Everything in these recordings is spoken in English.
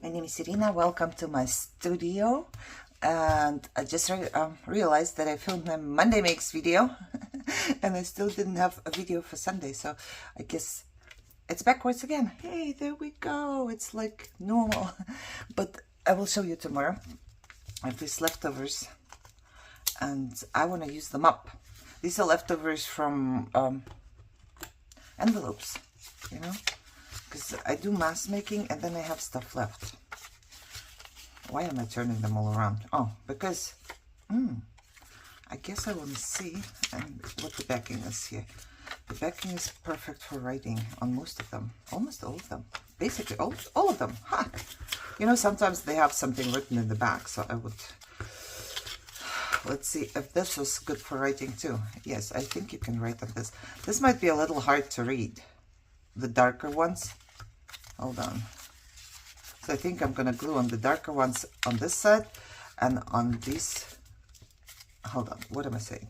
My name is Irina. Welcome to my studio. And I just realized that I filmed my Monday Makes video and I still didn't have a video for Sunday. So I guess it's backwards again. Hey, there we go. It's like normal. But I will show you tomorrow. I have these leftovers and I want to use them up. These are leftovers from envelopes, you know, because I do mask making and then I have stuff left. Why am I turning them all around? Oh, because I guess I want to see what the backing is here. The backing is perfect for writing on most of them, almost all of them, basically all of them. Ha! You know, sometimes they have something written in the back, so I would. Let's see if this was good for writing too. Yes, I think you can write on this. This might be a little hard to read, the darker ones. Hold on. So I think I'm gonna glue on the darker ones on this side and on these. Hold on, what am I saying?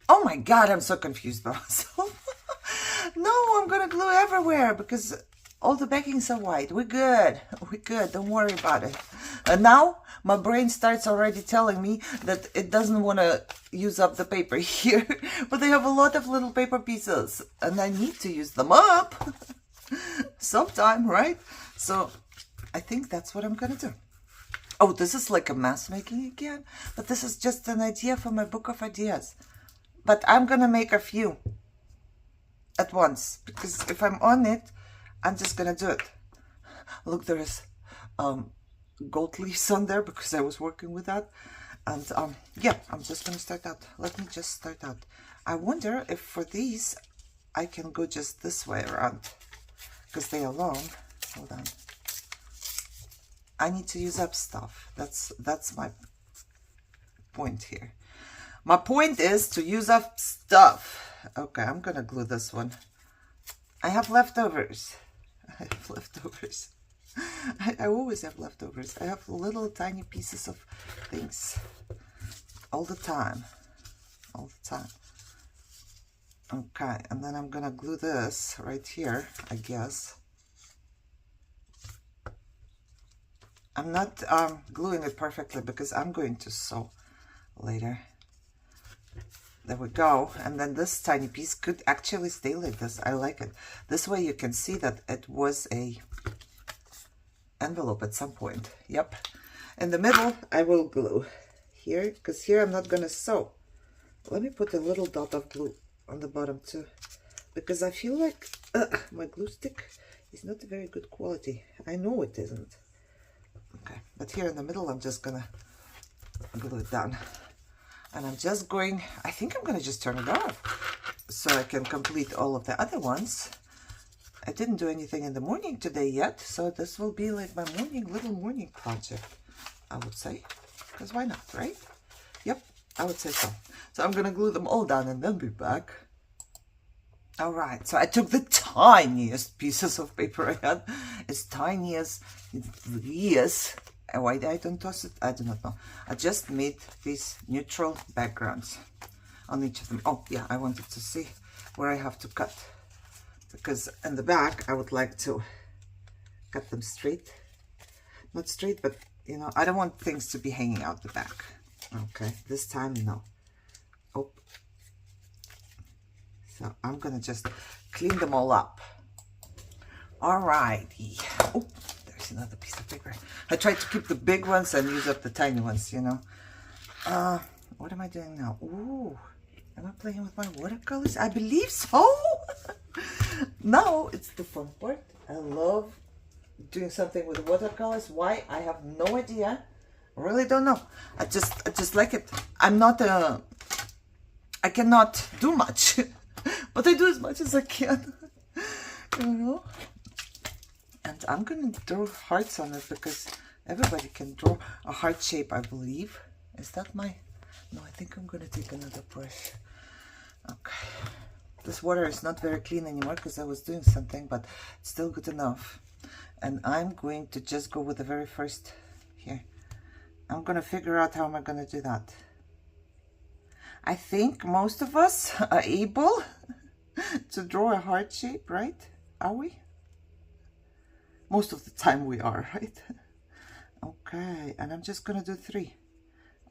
Oh my God, I'm so confused by myself. No, I'm gonna glue everywhere because all the backings are white. We're good, don't worry about it. And now my brain starts already telling me that it doesn't want to use up the paper here, but they have a lot of little paper pieces and I need to use them up sometime, right? So I think that's what I'm gonna do. Oh, this is like a mask making again, but this is just an idea for my book of ideas. But I'm gonna make a few at once because if I'm on it, I'm just gonna do it. Look, there is gold leaves on there because I was working with that. And yeah, I'm just gonna start out. Let me just start out. I wonder if for these I can go just this way around because they are long. Hold on. I need to use up stuff. That's my point here. My point is to use up stuff. Okay, I'm gonna glue this one. I have leftovers. I have leftovers. I always have leftovers. I have little tiny pieces of things all the time. All the time. Okay, and then I'm gonna glue this right here, I guess. I'm not gluing it perfectly because I'm going to sew later. There we go. And then this tiny piece could actually stay like this. I like it. This way you can see that it was a envelope at some point. Yep. In the middle, I will glue here because here I'm not going to sew. Let me put a little dot of glue on the bottom too because I feel like my glue stick is not very good quality. I know it isn't. Okay, but here in the middle, I'm just going to glue it down. And I'm just going, I think I'm going to just turn it off so I can complete all of the other ones. I didn't do anything in the morning today yet, so this will be like my little morning project, I would say. Because why not, right? Yep, I would say so. So I'm going to glue them all down and then be back. All right, so I took the tiniest pieces of paper I had, as tiny as this. Why I don't toss it, I do not know. I just made these neutral backgrounds on each of them. Oh yeah, I wanted to see where I have to cut because in the back I would like to cut them straight. Not straight, but you know, I don't want things to be hanging out the back. Okay, this time no. Oh, so I'm gonna just clean them all up. Alrighty. Oh, another piece of paper. I try to keep the big ones and use up the tiny ones, you know. What am I doing now? Ooh, am I playing with my watercolors? I believe so. Now it's the fun part. I love doing something with watercolors. Why? I have no idea. I really don't know. I just like it. I'm not I cannot do much, but I do as much as I can. You know. And I'm going to draw hearts on it because everybody can draw a heart shape, I believe. Is that my... No, I think I'm going to take another brush. Okay. This water is not very clean anymore because I was doing something, but it's still good enough. And I'm going to just go with the very first here. I'm going to figure out how am I going to do that. I think most of us are able to draw a heart shape, right? Are we? Most of the time we are, right? Okay, and I'm just gonna do 3.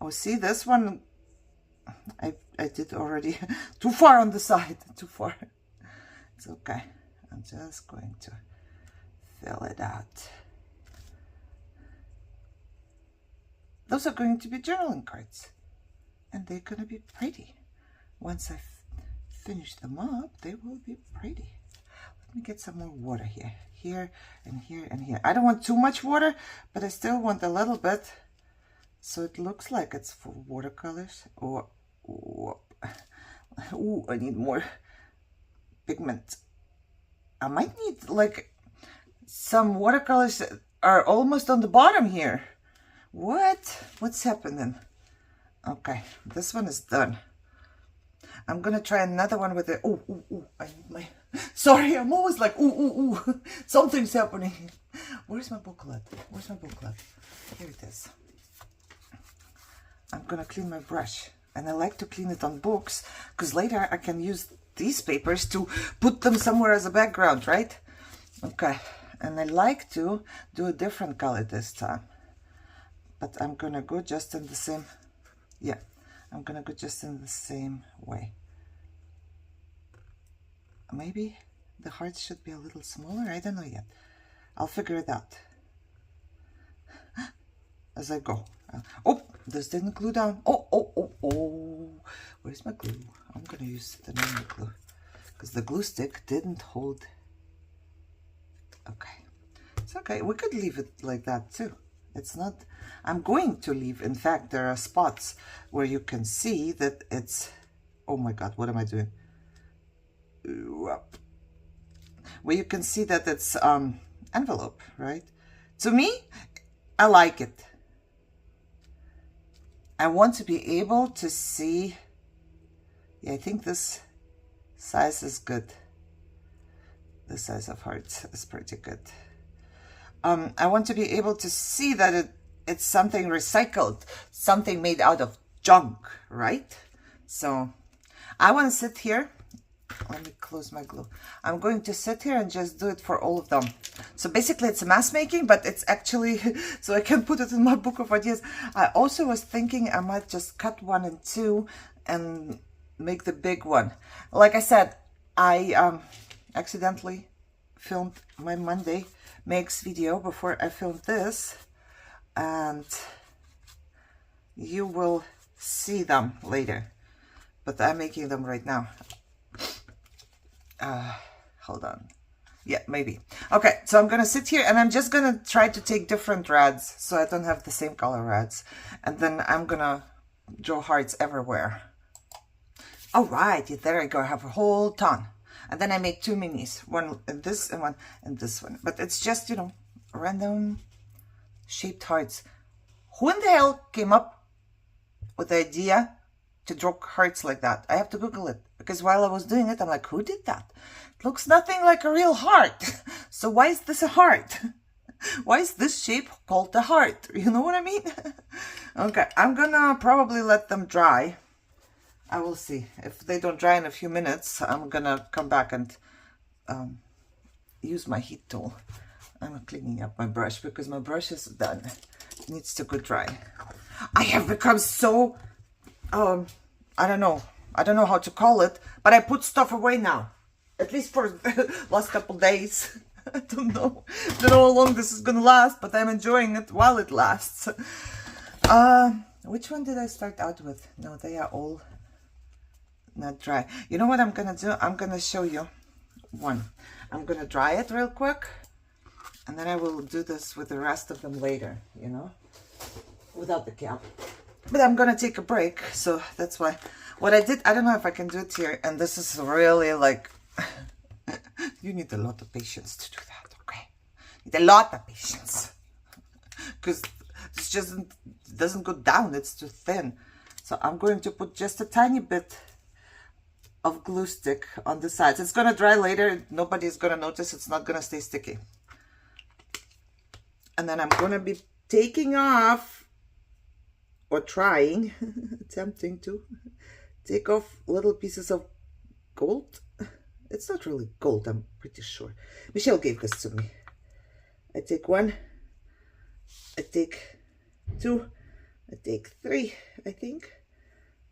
Oh, see, this one I did already too far on the side, too far. It's okay. I'm just going to fill it out. Those are going to be journaling cards, and they're going to be pretty. Once I finish them up, they will be pretty. Let me get some more water here. Here, and here, and here. I don't want too much water, but I still want a little bit, so it looks like it's for watercolors. Oh, ooh, I need more pigment. I might need like some watercolors that are almost on the bottom here. What's happening? Okay, this one is done. I'm gonna try another one with it. Oh, I need my, sorry, I'm always like, ooh, something's happening. Where's my booklet? Here it is. I'm gonna clean my brush, and I like to clean it on books because later I can use these papers to put them somewhere as a background, right? Okay, and I like to do a different color this time, but I'm gonna go just in the same, yeah, I'm gonna go just in the same way. Maybe the hearts should be a little smaller, I don't know yet. I'll figure it out as I go. Oh, this didn't glue down. Oh, where's my glue? I'm gonna use the normal glue because the glue stick didn't hold. Okay, it's okay. We could leave it like that too. It's not, I'm going to leave. In fact, there are spots where you can see that it's, oh my God, what am I doing? Where you can see that it's envelope, right? To me, I like it. I want to be able to see, yeah, I think this size is good. The size of hearts is pretty good. I want to be able to see that it's something recycled, something made out of junk, right? So I want to sit here. Let me close my glue. I'm going to sit here and just do it for all of them. So basically it's a mass making, but it's actually, so I can put it in my book of ideas. I also was thinking I might just cut 1 and 2 and make the big one. Like I said, I accidentally filmed my Monday makes video before I filmed this, and you will see them later, but I'm making them right now. Hold on. Yeah, maybe. Okay, so I'm gonna sit here and I'm just gonna try to take different rads so I don't have the same color rads, and then I'm gonna draw hearts everywhere. All right, there I go. I have a whole ton. And then I make 2 minis, one in this and one in this one. But it's just, you know, random shaped hearts. Who in the hell came up with the idea to draw hearts like that? I have to Google it, because while I was doing it, I'm like, who did that? It looks nothing like a real heart. So why is this a heart? Why is this shape called a heart? You know what I mean? Okay, I'm gonna probably let them dry. I will see. If they don't dry in a few minutes, I'm gonna come back and use my heat tool. I'm cleaning up my brush because my brush is done. It needs to go dry. I have become so, I don't know how to call it, but I put stuff away now. At least for the last couple days. I don't know how long this is gonna last, but I'm enjoying it while it lasts. Which one did I start out with? No, they are all not dry. You know what I'm gonna do? I'm gonna show you one. I'm gonna dry it real quick, and then I will do this with the rest of them later, you know, without the cap. But I'm gonna take a break, so that's why. What I did, I don't know if I can do it here, and this is really like, you need a lot of patience to do that, okay? You need a lot of patience, because this just doesn't go down, it's too thin. So I'm going to put just a tiny bit of glue stick on the sides. It's gonna dry later, nobody's gonna notice, it's not gonna stay sticky. And then I'm gonna be taking off, or trying, attempting to take off little pieces of gold. It's not really gold, I'm pretty sure. Michelle gave this to me. I take 1, I take 2, I take 3, I think.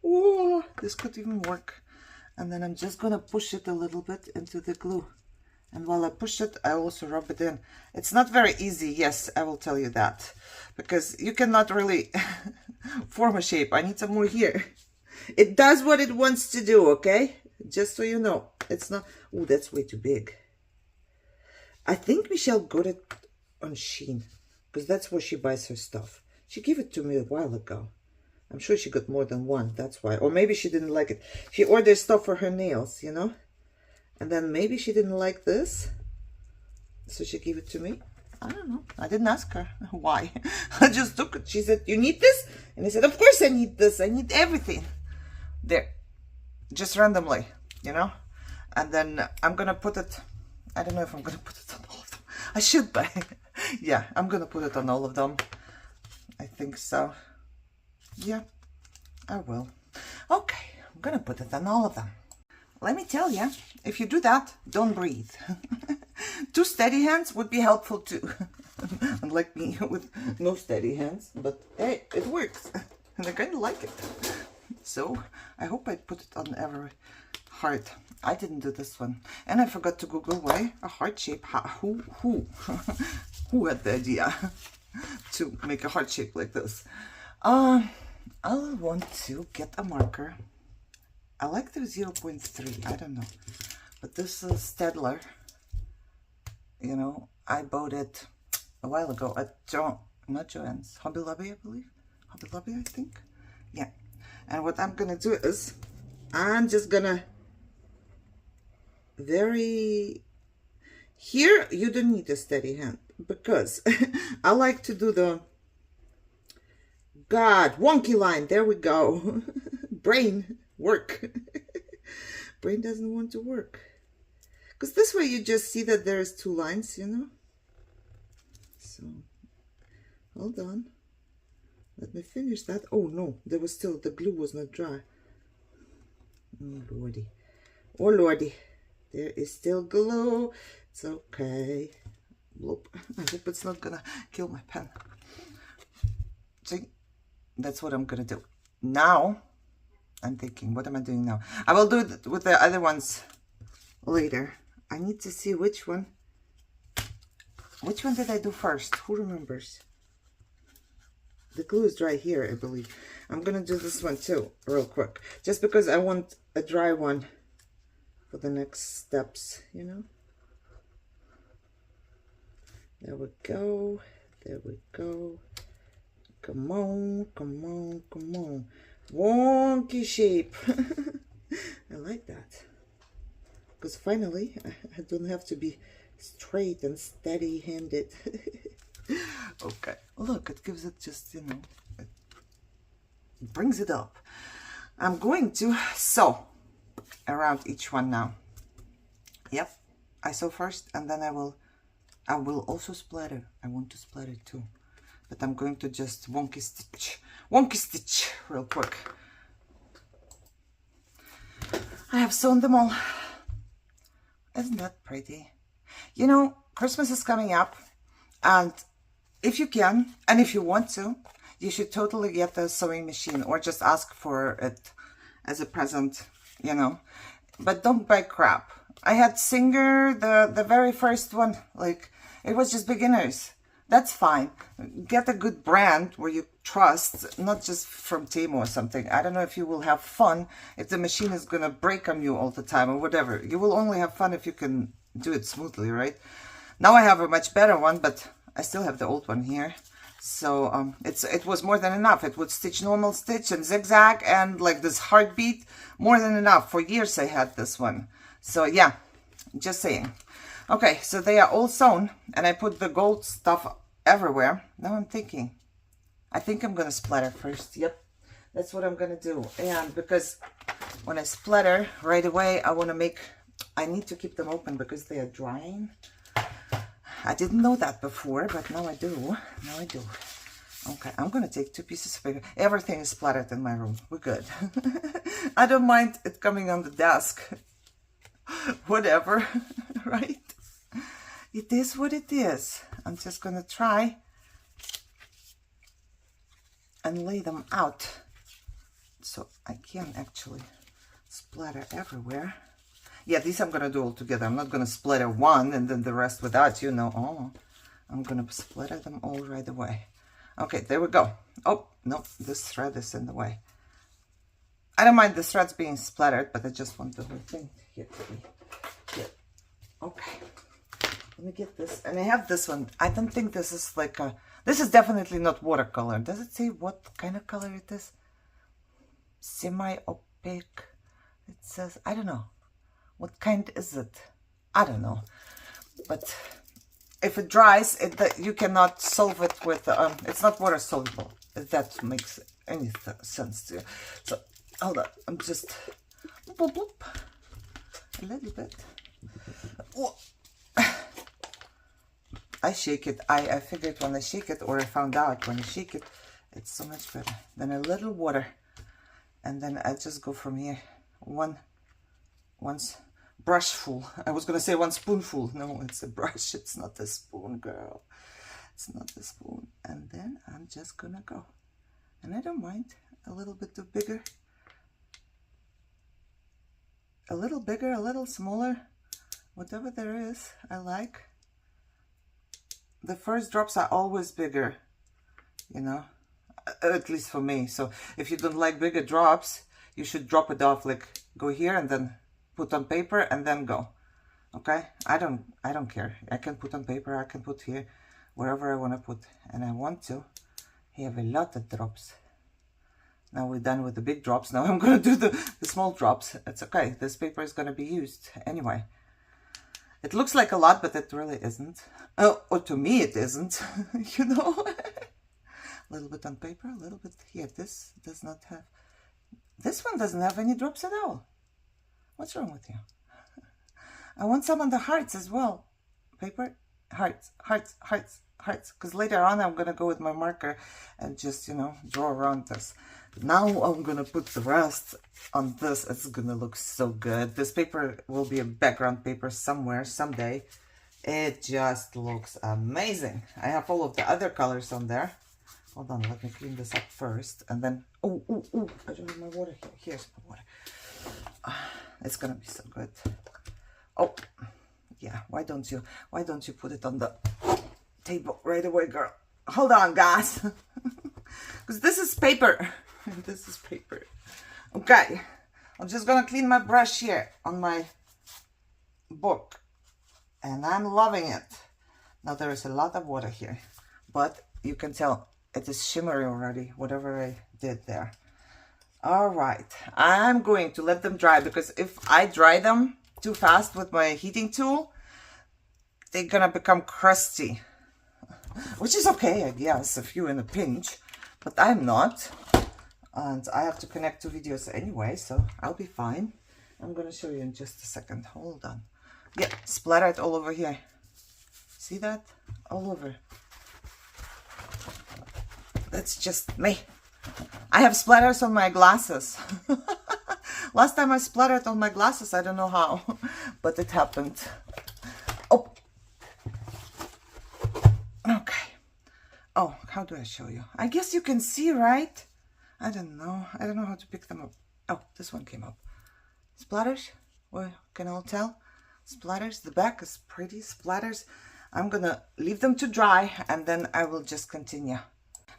Oh, this could even work. And then I'm just gonna push it a little bit into the glue. And while I push it, I also rub it in. It's not very easy, yes, I will tell you that. Because you cannot really form a shape. I need some more here. It does what it wants to do, okay? Just so you know. It's not... Oh, that's way too big. I think Michelle got it on Shein. Because that's where she buys her stuff. She gave it to me a while ago. I'm sure she got more than one, that's why. Or maybe she didn't like it. She ordered stuff for her nails, you know? And then maybe she didn't like this. So she gave it to me. I don't know. I didn't ask her why. I just took it. She said, you need this? And I said, of course I need this. I need everything. There. Just randomly, you know? And then I'm going to put it... I don't know if I'm going to put it on all of them. I should, but... yeah, I'm going to put it on all of them. I think so. Yeah, I will. Okay, I'm gonna put it on all of them. Let me tell you, if you do that, don't breathe. 2 steady hands would be helpful too. Unlike me with no steady hands, but hey, it works. And I kind of like it. So, I hope I put it on every heart. I didn't do this one. And I forgot to Google why a heart shape. Who had the idea to make a heart shape like this? I'll want to get a marker. I like the 0.3, I don't know. But this is Stedler. You know, I bought it a while ago at not Joann's, Hobby Lobby, I believe. Hobby Lobby, I think. Yeah. And what I'm gonna do is, I'm just gonna here, you don't need a steady hand, because I like to do the wonky line. There we go. Brain, work. Brain doesn't want to work. Because this way you just see that there's 2 lines, you know. So, hold on. Let me finish that. Oh, no. There was still, the glue was not dry. Oh, Lordy. Oh, Lordy. There is still glue. It's okay. Bloop. I hope it's not gonna kill my pen. See? That's what I'm gonna do. Now, I'm thinking, what am I doing now? I will do it with the other ones later. I need to see which one. Which one did I do first? Who remembers? The glue is dry here, I believe. I'm gonna do this one too, real quick. Just because I want a dry one for the next steps, you know? There we go. There we go. Come on, come on, come on. Wonky shape. I like that. Because finally, I don't have to be straight and steady-handed. Okay. Look, it gives it just, you know, it brings it up. I'm going to sew around each one now. Yep. I sew first, and then I will also splatter. I want to splatter too. But I'm going to just wonky stitch real quick. I have sewn them all. Isn't that pretty? You know, Christmas is coming up, and if you can, and if you want to, you should totally get the sewing machine, or just ask for it as a present, you know. But don't buy crap. I had Singer, the very first one, like, it was just beginners. That's fine. Get a good brand where you trust, not just from Temu or something. I don't know if you will have fun if the machine is going to break on you all the time or whatever. You will only have fun if you can do it smoothly, right? Now I have a much better one, but I still have the old one here. So it was more than enough. It would stitch normal stitch and zigzag and like this heartbeat. More than enough. For years I had this one. So yeah, just saying. Okay, so they are all sewn, and I put the gold stuff everywhere. Now I'm thinking, I think I'm going to splatter first. Yep, that's what I'm going to do. And because when I splatter right away, I need to keep them open because they are drying. I didn't know that before, but now I do. Now I do. Okay, I'm going to take 2 pieces of paper. Everything is splattered in my room. We're good. I don't mind it coming on the desk. Whatever, right? It is what it is. I'm just gonna try and lay them out so I can actually splatter everywhere. Yeah, these I'm gonna do all together. I'm not gonna splatter one and then the rest without, you know. Oh, I'm gonna splatter them all right away. Okay, there we go. Oh, no, this thread is in the way. I don't mind the threads being splattered, but I just want the whole thing here to be good. Okay, let me get this. And I have this one. I don't think this is like a... This is definitely not watercolor. Does it say what kind of color it is? Semi-opaque. It says, I don't know. What kind is it? I don't know. But if it dries, you cannot solve it with... it's not water soluble, if that makes any sense to you. So, hold on. I'm just... Bloop, bloop, a little bit. Oh. I shake it. I figured when I shake it, or I found out when I shake it, it's so much better. Then a little water. And then I just go from here. Once brush full. I was going to say one spoonful. No, it's a brush. It's not a spoon, girl. It's not a spoon. And then I'm just going to go. And I don't mind. A little bit too bigger. A little bigger, a little smaller. Whatever there is, I like. The first drops are always bigger, you know, at least for me. So if you don't like bigger drops, you should drop it off, like go here and then put on paper and then go. Okay? I don't care. I can put on paper, I can put here, wherever I want to put. And I want to have a lot of drops. Now we're done with the big drops. Now I'm going to do the small drops. It's okay. This paper is going to be used anyway. It looks like a lot, but it really isn't. Oh, or to me it isn't, you know. A little bit on paper, a little bit here. This does not have... This one doesn't have any drops at all. What's wrong with you? I want some on the hearts as well. Paper, hearts, hearts, hearts, hearts. Because later on I'm going to go with my marker and just, you know, draw around this. Now I'm going to put the rest on this. It's going to look so good. This paper will be a background paper somewhere, someday. It just looks amazing. I have all of the other colors on there. Hold on, let me clean this up first. And then, oh, I don't have my water here. Here's my water. It's going to be so good. Oh, yeah, why don't you put it on the table right away, girl? Hold on, guys. Because this is paper. This is paper. Okay, I'm just gonna clean my brush here on my book, and I'm loving it. Now there is a lot of water here, but you can tell it is shimmery already, whatever I did there. All right, I'm going to let them dry, because if I dry them too fast with my heating tool, they're gonna become crusty, which is okay, I guess, if you're in a pinch, but I'm not. And I have to connect two videos anyway, so I'll be fine. I'm going to show you in just a second. Hold on. Yeah, splatter it all over here. See that? All over. That's just me. I have splatters on my glasses. Last time I splattered on my glasses, I don't know how, but it happened. Oh. Okay. Oh, how do I show you? I guess you can see, right? I don't know how to pick them up. Oh, this one came up. Splatters? Well, can all tell? Splatters. The back is pretty. Splatters. I'm gonna leave them to dry, and then I will just continue.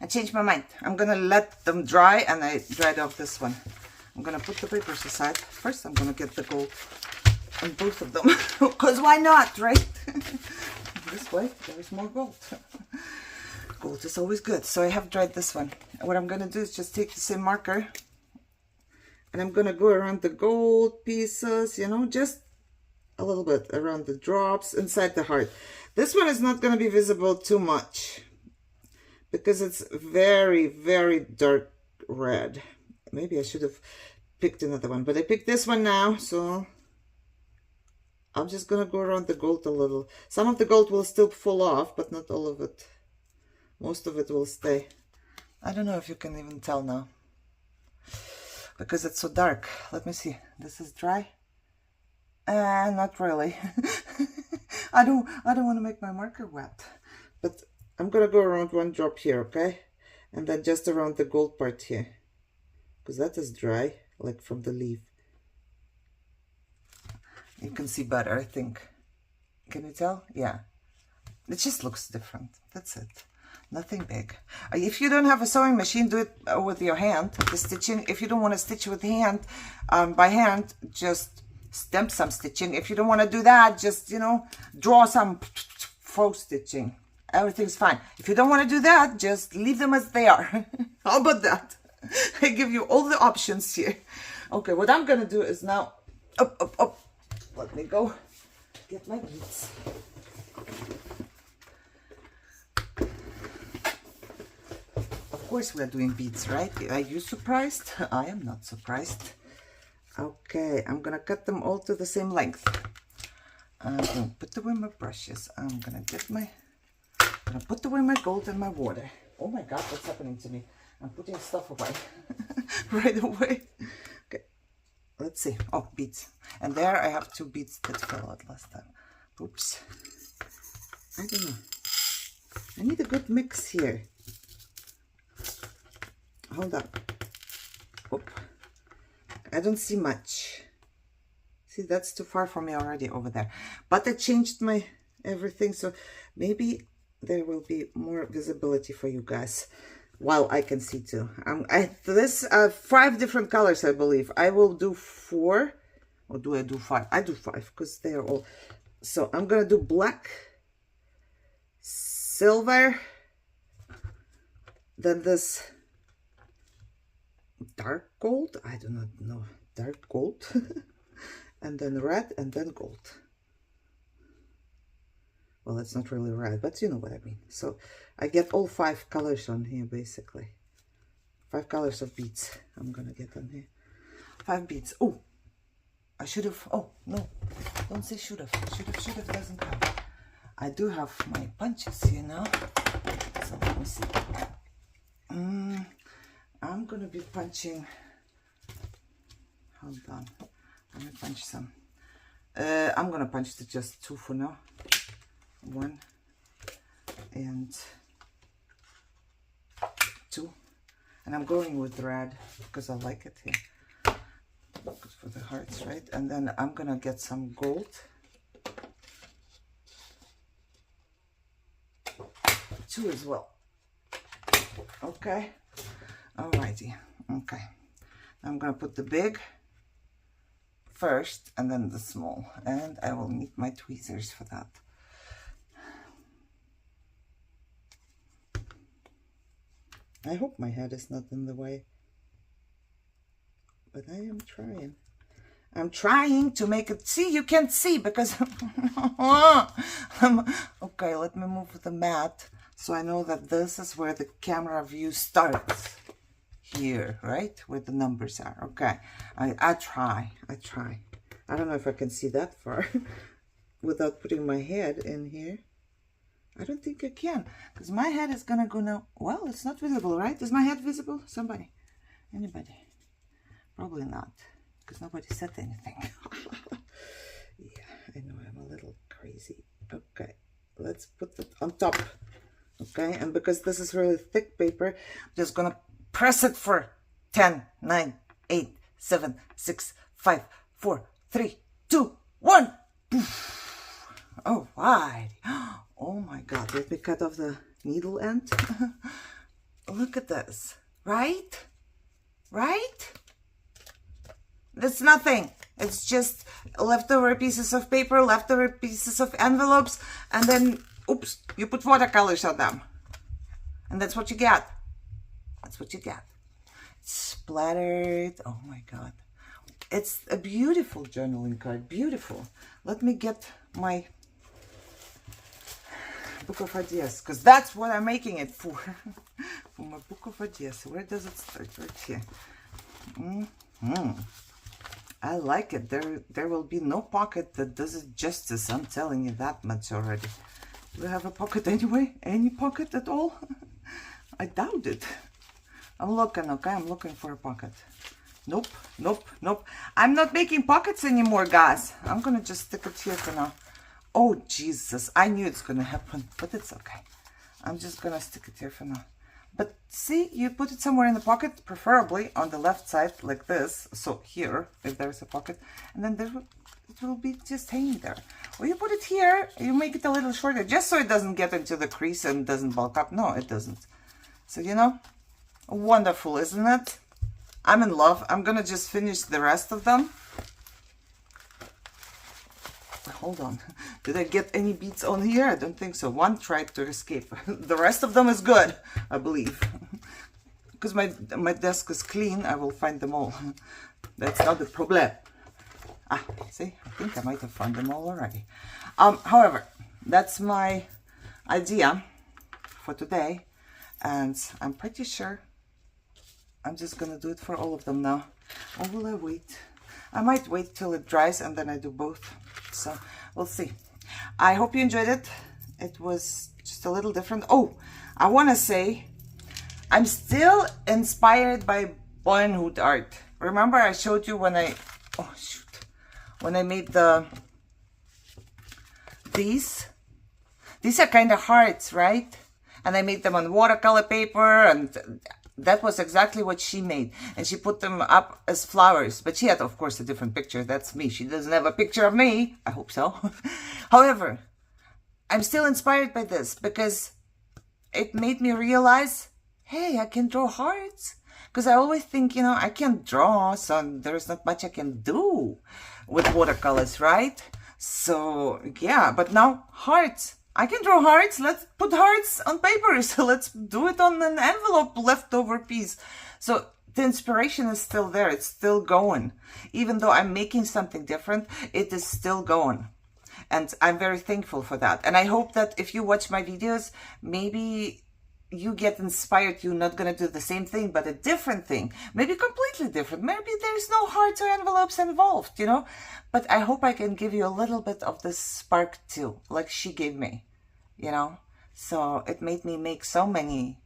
I changed my mind. I'm gonna let them dry, and I dried off this one. I'm gonna put the papers aside. First, I'm gonna get the gold on both of them. Because why not, right? This way, there is more gold. Gold is always good. So I have dried this one. What I'm going to do is just take the same marker, and I'm going to go around the gold pieces, you know, just a little bit around the drops inside the heart. This one is not going to be visible too much because it's very, very dark red. Maybe I should have picked another one, but I picked this one now, so I'm just going to go around the gold a little. Some of the gold will still fall off, but not all of it. Most of it will stay. I don't know if you can even tell now, because it's so dark. Let me see. This is dry. Not really. I don't want to make my marker wet, But I'm gonna go around one drop here, okay? And then just around the gold part here, because that is dry, like from the leaf. You can see better, I think. Can you tell? Yeah. It just looks different. That's it. Nothing big. If you don't have a sewing machine, do it with your hand. The stitching, if you don't want to stitch with hand, by hand, just stamp some stitching. If you don't want to do that, just, you know, draw some faux stitching. Everything's fine. If you don't want to do that, just leave them as they are. How about that? I give you all the options here. Okay, what I'm going to do is now, up. Let me go get my beads. Of course we're doing beads, right? Are you surprised? I am not surprised. Okay, I'm gonna cut them all to the same length. I'm gonna put away my brushes. I'm gonna put away my gold and my water. Oh my God, what's happening to me? I'm putting stuff away right away. Okay, let's see. Oh, beads. And there I have 2 beads that fell out last time. Oops. I don't know. I need a good mix here. Hold up. Oop. I don't see much. See, that's too far for me already over there. But I changed my everything, so maybe there will be more visibility for you guys. While I can see too. This 5 different colors, I believe. I will do 4. Or do I do 5? I do 5 because they are all. So I'm gonna do black, silver, then this dark gold, I do not know, dark gold, and then red, and then gold. Well, it's not really red, but you know what I mean. So I get all 5 colors on here, basically. 5 colors of beads I'm gonna get on here. 5 beads. Oh, I should have, oh no, don't say should have. Should have doesn't count. I do have my punches here now, so let me see. I'm gonna be punching, hold on, let me punch some. I'm gonna punch just 2 for now. 1 and 2, and I'm going with red because I like it here. Good for the hearts, right? And then I'm gonna get some gold. 2 as well. Okay. Alrighty. Okay. I'm gonna put the big first and then the small, and I will need my tweezers for that. I hope my head is not in the way, but I am trying. I'm trying to make it, see, you can't see because, okay, let me move the mat so I know that this is where the camera view starts. Here, right? Where the numbers are. Okay, I try. I don't know if I can see that far without putting my head in here. I don't think I can, because my head is gonna go now. Well, it's not visible, right? Is my head visible? Somebody? Anybody? Probably not, because nobody said anything. Yeah, I know I'm a little crazy. Okay, let's put it on top. Okay, and because this is really thick paper, I'm just gonna press it for 10, 9, 8, 7, 6, 5, 4, 3, 2, 1. Oh, why? Oh my God, let me cut off the needle end. Look at this, right? Right? That's nothing. It's just leftover pieces of paper, leftover pieces of envelopes, and then, oops, you put watercolors on them. And that's what you get. That's what you get. It's splattered. Oh my God. It's a beautiful journaling card. Beautiful. Let me get my book of ideas, because that's what I'm making it for. For my book of ideas. Where does it start? Right here. I like it. There will be no pocket that does it justice. I'm telling you that much already. Do I have a pocket anyway? Any pocket at all? I doubt it. I'm looking, okay? I'm looking for a pocket. Nope, nope, nope. I'm not making pockets anymore, guys. I'm gonna just stick it here for now. Oh, Jesus. I knew it's gonna happen, but it's okay. I'm just gonna stick it here for now. But see, you put it somewhere in the pocket, preferably on the left side like this. So here, if there's a pocket, and then it will be just hanging there. Or you put it here, you make it a little shorter, just so it doesn't get into the crease and doesn't bulk up. No, it doesn't. So, you know, wonderful, isn't it? I'm in love. I'm gonna just finish the rest of them. Hold on. Did I get any beads on here? I don't think so. One tried to escape. The rest of them is good, I believe. Because my desk is clean, I will find them all. That's not the problem. Ah, see? I think I might have found them all already. However, that's my idea for today. And I'm pretty sure I'm just going to do it for all of them now. Or will I wait? I might wait till it dries and then I do both. So we'll see. I hope you enjoyed it. It was just a little different. Oh, I want to say I'm still inspired by boyhood art. Remember I showed you when I made these are kind of hearts, right? And I made them on watercolor paper, and that was exactly what she made. And she put them up as flowers. But she had, of course, a different picture. That's me. She doesn't have a picture of me. I hope so. However, I'm still inspired by this because it made me realize, hey, I can draw hearts. Because I always think, you know, I can't draw, so there's not much I can do with watercolors, right? So, yeah, but now hearts. I can draw hearts. Let's put hearts on paper. So let's do it on an envelope leftover piece. So the inspiration is still there. It's still going. Even though I'm making something different, it is still going. And I'm very thankful for that. And I hope that if you watch my videos, maybe you get inspired. You're not going to do the same thing, but a different thing. Maybe completely different. Maybe there's no hearts or envelopes involved, you know. But I hope I can give you a little bit of this spark too, like she gave me, you know. So it made me make so many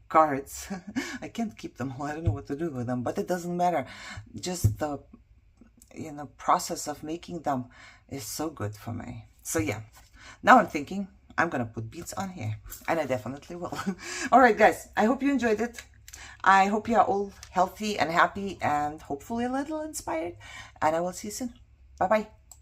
cards. I can't keep them all. I don't know what to do with them, but it doesn't matter. Just the, you know, process of making them is so good for me. So yeah, now I'm thinking I'm gonna put beads on here, and I definitely will. All right, guys, I hope you enjoyed it. I hope you are all healthy and happy and hopefully a little inspired, and I will see you soon. Bye-bye.